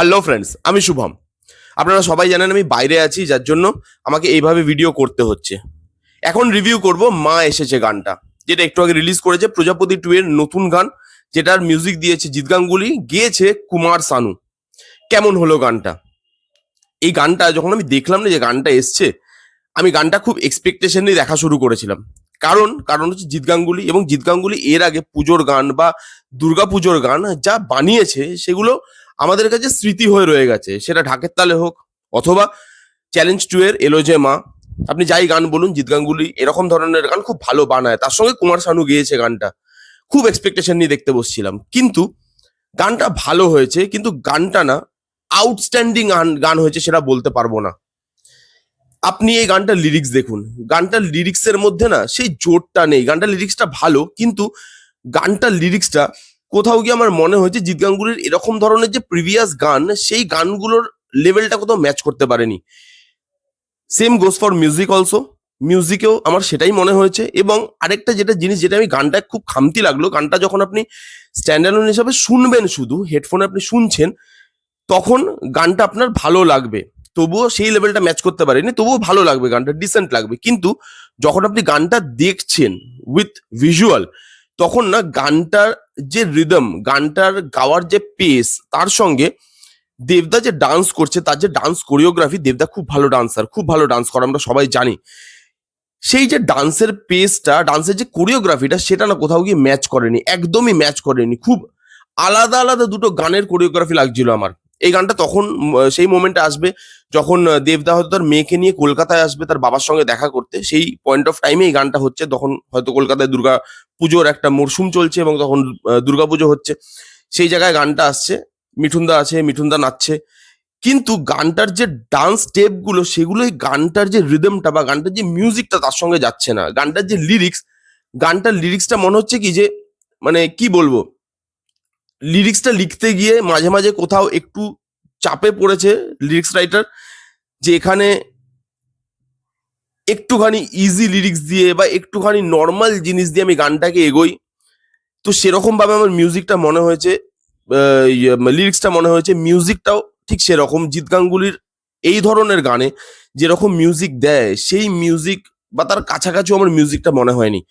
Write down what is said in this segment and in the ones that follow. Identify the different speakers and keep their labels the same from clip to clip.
Speaker 1: Hello friends, আমি শুভম। আপনারা সবাই জানেন আমি বাইরে আছি, যার জন্য আমাকে এইভাবে ভিডিও করতে হচ্ছে। এখন রিভিউ করব মা এসেছে গানটা, যেটা একটু আগে রিলিজ করেছে প্রজাপতি 2 এর নতুন গান, যেটার মিউজিক দিয়েছে জিৎ গাঙ্গুলি, গেয়েছে কুমার শানু। কেমন হলো গানটা? এই গানটা যখন আমি দেখলাম না যে গানটা এসছে, আমি গানটা খুব এক্সপেকটেশন নিয়ে দেখা শুরু করেছিলাম। কারণ হচ্ছে জিৎ গাঙ্গুলি, এবং জিৎ গাঙ্গুলি এর আগে পুজোর গান বা দুর্গা পুজোর গান যা বানিয়েছে সেগুলো আমাদের কাছে স্মৃতি হয়ে রয়ে গেছে। সেটা ঢাকের তালে হোক অথবা চ্যালেঞ্জ 2 এর এলো যে মা, আপনি যাই গান বলুন, জিৎ গাঙ্গুলি এরকম ধরনের গান খুব ভালো বানায়। তার সঙ্গে কুমার শানু গেয়েছে গানটা, খুব এক্সপেকটেশন নিয়ে দেখতে বসছিলাম। কিন্তু গানটা ভালো হয়েছে, কিন্তু গানটা না আউটস্ট্যান্ডিং গান হয়েছে সেটা বলতে পারবো না। আপনি এই গানটার লিরিক্স দেখুন, গানটার লিরিক্সের মধ্যে না সেই জোরটা নেই। গানটার লিরিক্সটা ভালো, কিন্তু গানটার লিরিক্সটা কোথাও গিয়ে আমার মনে হয়েছে জিৎ গাঙ্গুলির এরকম ধরনের যে প্রিভিয়াস গান, সেই গানগুলোর লেভেলটা কোথাও ম্যাচ করতে পারেনি। Same goes for music also, মিউজিকেও আমার সেটাই মনে হয়েছে। এবং আরেকটা জিনিস যেটা আমি গানটা খুব খামতি লাগলো, গানটা যখন আপনি স্ট্যান্ডার্ড হিসাবে শুনবেন, শুধু হেডফোনে আপনি শুনছেন, তখন গানটা আপনার ভালো লাগবে, তবুও সেই লেভেলটা ম্যাচ করতে পারেনি, তবুও ভালো লাগবে, গানটা ডিসেন্ট লাগবে। কিন্তু যখন আপনি গানটা দেখছেন উইথ ভিজুয়াল, তখন না গানটার যে রিদম, গানটার গাওয়ার যে পেস, তার সঙ্গে দেবদা যে ডান্স করছে, তার যে ডান্স কোরিওগ্রাফি, দেবদা খুব ভালো ডান্সার, খুব ভালো ডান্স করে, আমরা সবাই জানি। সেই যে ডান্সের পেসটা, ডান্সের যে কোরিওগ্রাফিটা, সেটা না কোথাও গিয়ে ম্যাচ করেনি, একদমই ম্যাচ করেনি। খুব আলাদা আলাদা দুটো গানের কোরিওগ্রাফি লাগছিল আমার। এই গানটা তখন সেই মোমেন্টে আসবে যখন দেবদা হয়তো তার মেয়েকে নিয়ে কলকাতায় আসবে তার বাবার সঙ্গে দেখা করতে। সেই পয়েন্ট অফ টাইমে এই গানটা হচ্ছে, তখন হয়তো কলকাতায় দুর্গা পুজোর একটা মরশুম চলছে এবং তখন দুর্গা পুজো হচ্ছে। সেই জায়গায় গানটা আসছে, মিঠুনদা আছে, মিঠুনদা নাচছে। কিন্তু গানটার যে ডান্স স্টেপ গুলো, সেগুলো এই গানটার যে রিদমটা বা গানটার যে মিউজিকটা, তার সঙ্গে যাচ্ছে না। গানটার যে লিরিক্স, গানটার লিরিক্সটা মনে হচ্ছে কি যে, মানে কি বলবো, লিরিক্সটা লিখতে গিয়ে মাঝে মাঝে কোথাও একটু চাপে পড়েছে লিরিক্স রাইটার, যে এখানে একটুখানি ইজি লিরিক্স দিয়ে বা একটুখানি নর্মাল জিনিস দিয়ে আমি গানটাকে এগোই। তো সেরকম ভাবে আমার মিউজিকটা মনে হয়েছে, লিরিক্সটা মনে হয়েছে, মিউজিকটাও ঠিক সেরকম। জিৎ গাঙ্গুলির এই ধরনের গানে যেরকম মিউজিক দেয়, সেই মিউজিক বা তার কাছাকাছিও আমার মিউজিকটা মনে হয়নি।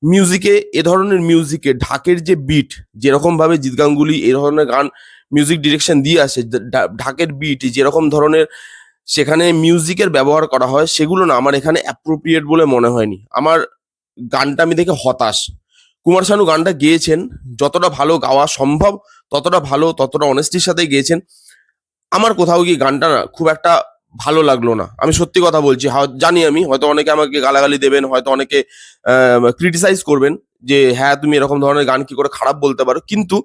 Speaker 1: মিউজিকে, এ ধরনের মিউজিকে ঢাকের যে বিট, যেরকম ভাবে জিৎ গাঙ্গুলি এই ধরনের গান মিউজিক ডিরেকশন দিয়ে আসে, ঢাকের বিট যেরকম ধরনের সেখানে মিউজিকের ব্যবহার করা হয়, সেগুলো না আমার এখানে অ্যাপ্রোপ্রিয়েট বলে মনে হয়নি। আমার গানটা আমি দেখে হতাশ। কুমার শানু গানটা গেয়েছেন, যতটা ভালো গাওয়া সম্ভব ততটা ভালো, ততটা অনেস্টির সাথে গেয়েছেন। আমার কোথাও গিয়ে গানটা না খুব একটা ভালো লাগলো না। আমি সত্যি কথা বলছি। জানি আমি হয়তো অনেকে আমাকে গালাগালি দেবেন, হয়তো অনেকে ক্রিটিসাইজ করবেন যে হ্যাঁ, তুমি এরকম ধরনের গান কি করে খারাপ বলতে পারো। কিন্তু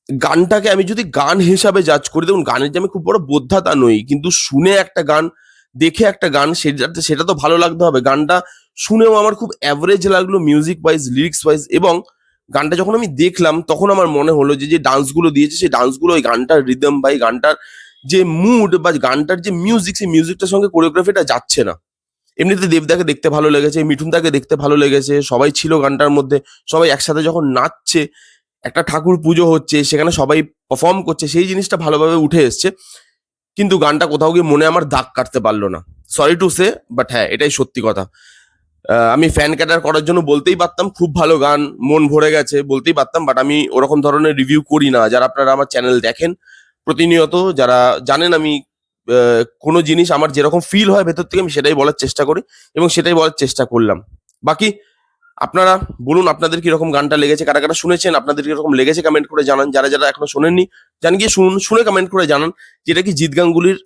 Speaker 1: গানটাকে আমি যদি গান হিসাবে জাজ করি, দেখুন গানের যে আমি খুব বড় বোদ্ধাতা নই, কিন্তু শুনে একটা গান, দেখে একটা গান, সেটা তো ভালো লাগতে হবে। গানটা শুনেও আমার খুব অ্যাভারেজ লাগলো মিউজিক ওয়াইজ, লিরিক্স ওয়াইজ। এবং গানটা যখন আমি দেখলাম, তখন আমার মনে হলো যে যে ডান্সগুলো দিয়েছে, সেই ডান্সগুলো ওই গানটার রিদম বা এই গানটার যে মুড বা গানটার যে মিউজিক, সেই মিউজিকটার সঙ্গে কোরিওগ্রাফিটা যাচ্ছে না। এমনিতে দেবদাকে দেখতে ভালো লেগেছে, মিঠুনদাকে দেখতে ভালো লেগেছে, সবাই ছিল গানটার মধ্যে। সবাই একসাথে যখন নাচছে, একটা ঠাকুর পুজো হচ্ছে, সেখানে সবাই পারফর্ম করছে, সেই জিনিসটা ভালোভাবে উঠে এসছে। কিন্তু গানটা কোথাও গিয়ে মনে আমার দাগ কাটতে পারলো না। সরি টু সে, বাট হ্যাঁ, এটাই সত্যি কথা। আমি ফ্যান ক্যাটার করার জন্য বলতেই পারতাম খুব ভালো গান, মন ভরে গেছে, বলতেই পারতাম, বাট আমি ওরকম ধরনের রিভিউ করি না। যারা আপনারা আমার চ্যানেল দেখেন প্রতিনিয়ত, যারা জানেন আমি কোনো জিনিস আমার যেরকম ফিল হয় ভেতর থেকে, আমি সেটাই বলার চেষ্টা করি এবং সেটাই বলার চেষ্টা করলাম। বাকি আপনারা বলুন আপনাদের কিরকম গানটা লেগেছে, কারা কারা শুনেছেন, আপনাদের কিরকম লেগেছে কমেন্ট করে জানান। যারা যারা এখনো শোনেননি, জান গিয়ে শুনুন, শুনে কমেন্ট করে জানান যেটা কি জিৎ গাঙ্গুলির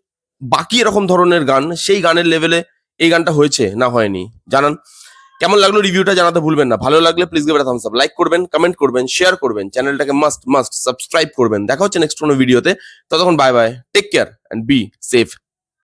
Speaker 1: বাকি এরকম ধরনের গান, সেই গানের লেভেলে এই গানটা হয়েছে না হয়নি, জানান। কেমন লাগলো রিভিউটা জানাতে ভুলবেন না। ভালো লাগলে please give it a Thums up, like করবেন, কমেন্ট করবেন, শেয়ার করবেন, চ্যানেলটাকে মাস্ট সাবস্ক্রাইব করবেন। দেখা হচ্ছে নেক্সট কোনো ভিডিওতে। ততক্ষণ bye bye, take care and be safe.